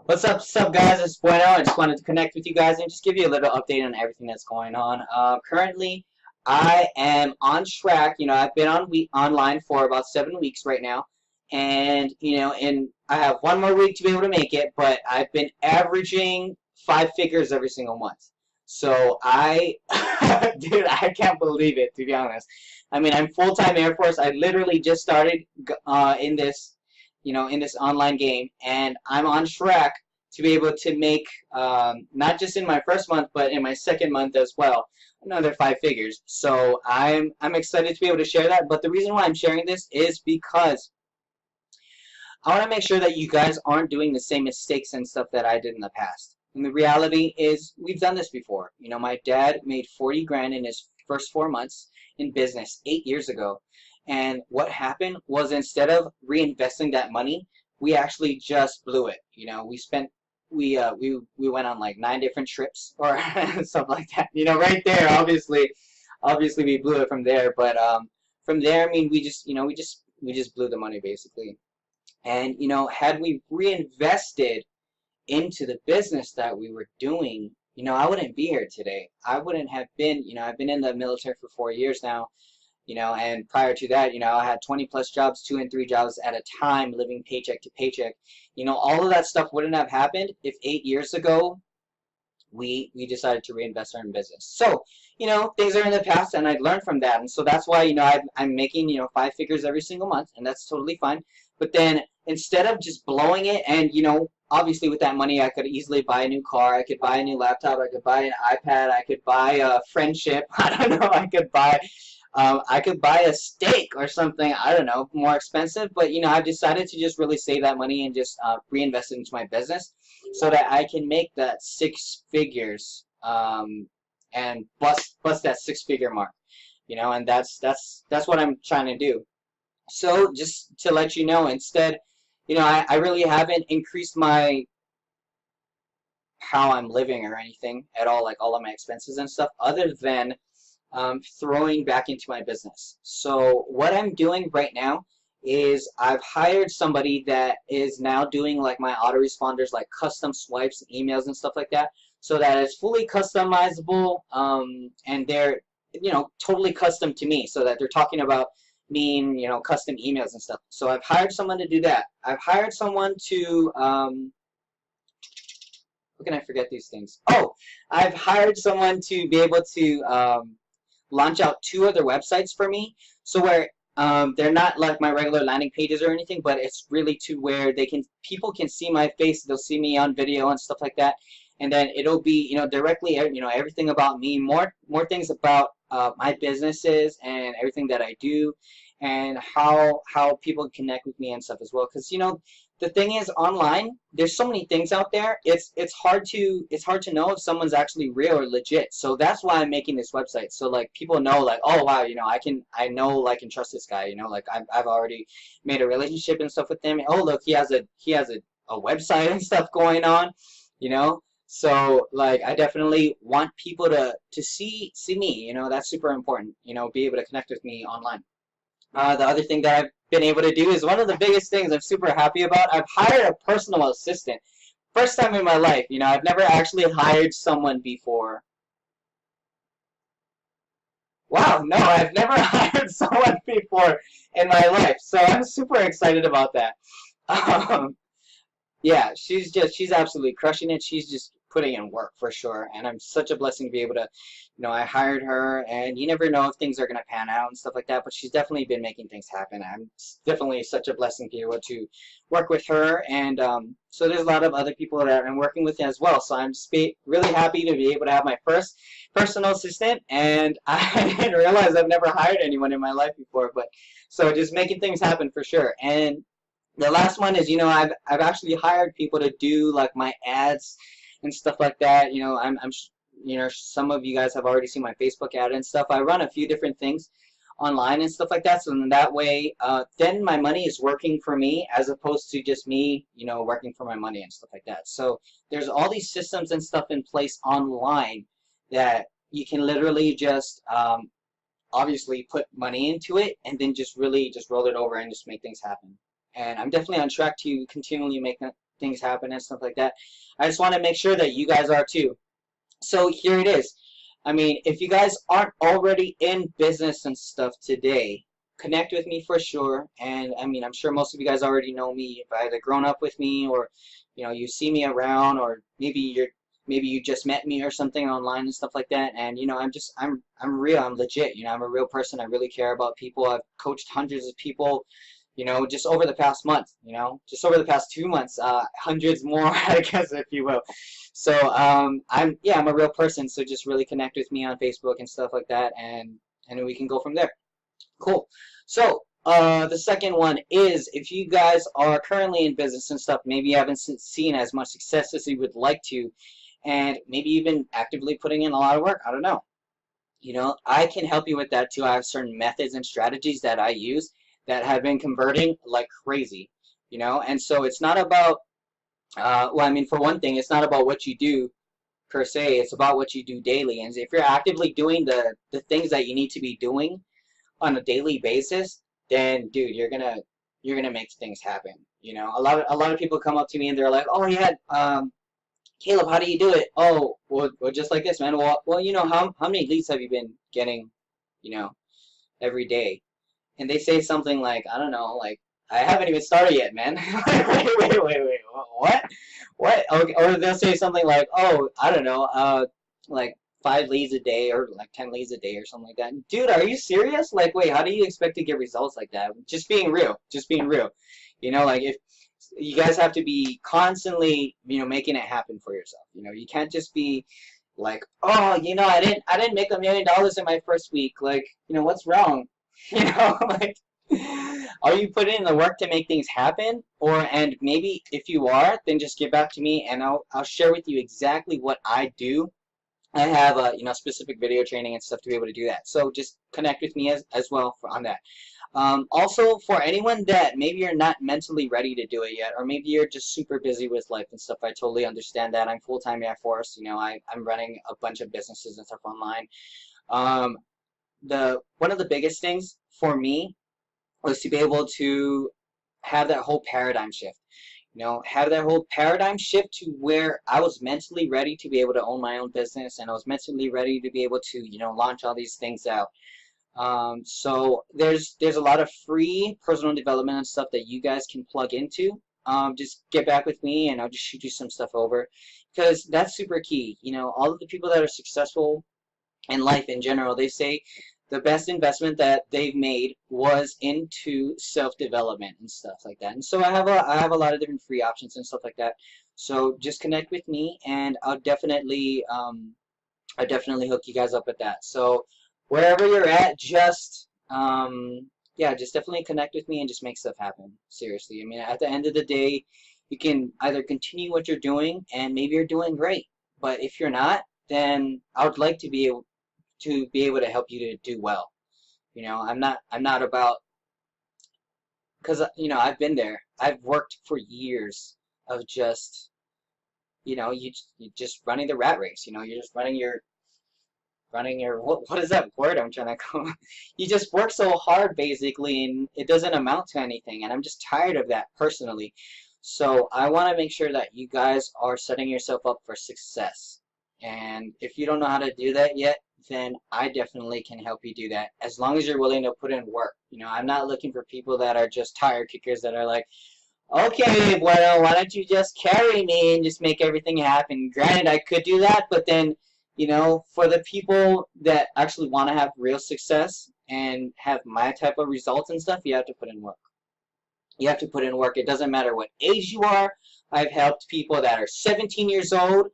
What's up, guys? It's Bueno. I just wanted to connect with you guys and just give you a little update on everything that's going on. Currently, I am on track. I've been online for about 7 weeks right now, and and I have one more week to be able to make it. But I've been averaging 5 figures every single month. So dude, I can't believe it, to be honest. I mean, I'm full-time Air Force. I literally just started in this in this online game, and I'm on track to be able to make not just in my first month, but in my second month as well, another 5 figures. So I'm excited to be able to share that. But the reason why I'm sharing this is because I want to make sure that you guys aren't doing the same mistakes and stuff that I did in the past. And the reality is we've done this before. My dad made 40 grand in his first 4 months in business 8 years ago. And what happened was, instead of reinvesting that money, we actually just blew it. We went on like 9 different trips or stuff like that. Right there, obviously we blew it from there. But from there, I mean, we just blew the money basically. And had we reinvested into the business that we were doing, I wouldn't be here today. I wouldn't have been. I've been in the military for 4 years now. And prior to that, I had 20 plus jobs, 2 and 3 jobs at a time, living paycheck to paycheck. All of that stuff wouldn't have happened if 8 years ago we decided to reinvest our own business. So, things are in the past, and I learned from that. And so that's why, I'm making, 5 figures every single month, and that's totally fine. But then instead of just blowing it, and, obviously with that money, I could easily buy a new car, I could buy a new laptop, I could buy an iPad, I could buy a friendship, I don't know, I could buy a steak or something, I don't know, more expensive. But, I've decided to just really save that money and just reinvest it into my business so that I can make that 6 figures and bust that 6 figure mark. And that's what I'm trying to do. So just to let you know, instead, I really haven't increased how I'm living or anything at all, like all of my expenses and stuff, other than throwing back into my business. So what I'm doing right now is I've hired somebody that is now doing like my autoresponders, like custom swipes and emails and stuff like that, so that it's fully customizable, and they're totally custom to me, so that they're talking about me and custom emails and stuff. So I've hired someone to do that. I've hired someone to how can I forget these things? Oh, I've hired someone to be able to launch out 2 other websites for me, so where they're not like my regular landing pages or anything, but it's really to where people can see my face, they'll see me on video and stuff like that, and then it'll be directly everything about me, more things about my businesses and everything that I do, and how people connect with me and stuff as well. Because the thing is, online, there's so many things out there. It's hard to know if someone's actually real or legit. So that's why I'm making this website. So like people know, like, oh wow, I know, like, and trust this guy. Like I've already made a relationship and stuff with him. Oh look, he has a website and stuff going on. So like I definitely want people to see me. That's super important. Be able to connect with me online. The other thing that I've been able to do is one of the biggest things I'm super happy about. I've hired a personal assistant. First time in my life. I've never actually hired someone before. Wow, no, I've never hired someone before in my life. So I'm super excited about that. Yeah, she's absolutely crushing it. She's just putting in work for sure, and I'm such a blessing to be able to, I hired her, and you never know if things are gonna pan out and stuff like that, but she's definitely been making things happen. I'm definitely such a blessing to be able to work with her, and so there's a lot of other people that I'm working with as well. So I'm just really happy to be able to have my first personal assistant, and I didn't realize I've never hired anyone in my life before, but so just making things happen for sure. And the last one is, I've actually hired people to do like my ads and stuff like that. Some of you guys have already seen my Facebook ad and stuff. I run a few different things online and stuff like that. So then that way, then my money is working for me as opposed to just me, working for my money and stuff like that. So there's all these systems and stuff in place online that you can literally just obviously put money into it and then just really just roll it over and just make things happen. And I'm definitely on track to continually things happen and stuff like that. I just want to make sure that you guys are too. So here it is. I mean, if you guys aren't already in business and stuff today, connect with me for sure. And I mean, I'm sure most of you guys already know me. You've either grown up with me, or you see me around, or maybe you just met me or something online and stuff like that. And I'm real. I'm legit. I'm a real person. I really care about people. I've coached hundreds of people, just over the past month, just over the past 2 months, hundreds more, I guess, if you will. So I'm a real person. So just really connect with me on Facebook and stuff like that, and we can go from there. Cool. So the second one is, if you guys are currently in business and stuff, maybe you haven't seen as much success as you would like to, and maybe you've been actively putting in a lot of work. I don't know. I can help you with that too. I have certain methods and strategies that I use that have been converting like crazy, and so it's not about, well, I mean, for one thing, it's not about what you do per se, it's about what you do daily. And if you're actively doing the things that you need to be doing on a daily basis, then dude, you're gonna make things happen. A lot of people come up to me and they're like, oh yeah, Caleb, how do you do it? Oh, well, just like this, man. Well, how many leads have you been getting, every day? And they say something like, I don't know, like, I haven't even started yet, man. Wait, what? Okay, or they'll say something like, oh, I don't know, like 5 leads a day, or like 10 leads a day or something like that. Dude, are you serious? Like, wait, how do you expect to get results like that? Just being real. Like, if you guys have to be constantly, making it happen for yourself. You can't just be like, oh, I didn't make $1 million in my first week. Like, what's wrong? Like, are you putting in the work to make things happen? And maybe if you are, then just get back to me and I'll share with you exactly what I do. I have specific video training and stuff to be able to do that. So just connect with me as well on that. Also, for anyone that maybe you're not mentally ready to do it yet, or maybe you're just super busy with life and stuff, I totally understand that. I'm full-time Air Force. I'm running a bunch of businesses and stuff online. One of the biggest things for me was to be able to have that whole paradigm shift. Have that whole paradigm shift to where I was mentally ready to be able to own my own business, and I was mentally ready to be able to, launch all these things out. So there's a lot of free personal development and stuff that you guys can plug into. Just get back with me and I'll just shoot you some stuff over, because that's super key. All of the people that are successful in life in general, they say the best investment that they've made was into self-development and stuff like that. And so I have a lot of different free options and stuff like that. So just connect with me and I'll definitely hook you guys up with that. So wherever you're at, just just definitely connect with me and just make stuff happen. Seriously. I mean, at the end of the day, you can either continue what you're doing and maybe you're doing great. But if you're not, then I would like to be able to help you to do well. I'm not about, because I've been there. I've worked for years of just you just running the rat race. You're just running your what is that word I'm trying to come. You just work so hard basically, and it doesn't amount to anything, and I'm just tired of that personally. So I want to make sure that you guys are setting yourself up for success. And if you don't know how to do that yet, then I definitely can help you do that, as long as you're willing to put in work. I'm not looking for people that are just tire kickers that are like, okay, well, why don't you just carry me and just make everything happen? Granted, I could do that, but then, for the people that actually want to have real success and have my type of results and stuff, you have to put in work. You have to put in work. It doesn't matter what age you are. I've helped people that are 17 years old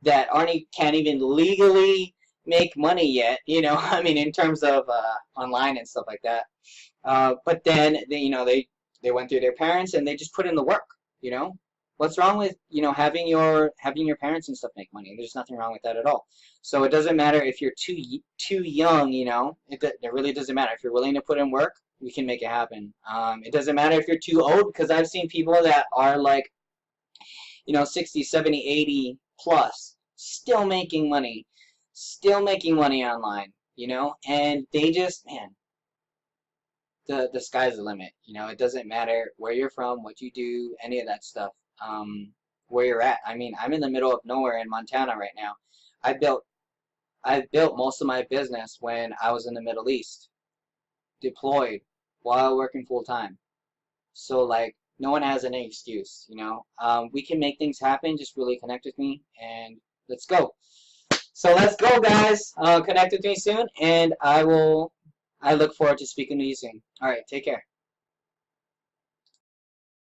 that can't even legally make money yet, I mean, in terms of online and stuff like that. But then they went through their parents and they just put in the work. What's wrong with having your parents and stuff make money? There's nothing wrong with that at all. So it doesn't matter if you're too young. It really doesn't matter. If you're willing to put in work, we can make it happen. It doesn't matter if you're too old, because I've seen people that are like 60, 70, 80 plus, still making money online, and they just, man, the sky's the limit. It doesn't matter where you're from, what you do, any of that stuff. where you're at. I mean, I'm in the middle of nowhere in Montana right now. I built I built most of my business when I was in the Middle East, deployed while working full time. So like no one has any excuse, you know. We can make things happen. Just really connect with me and let's go. So let's go, guys. Connect with me soon, and I look forward to speaking to you soon. All right, take care.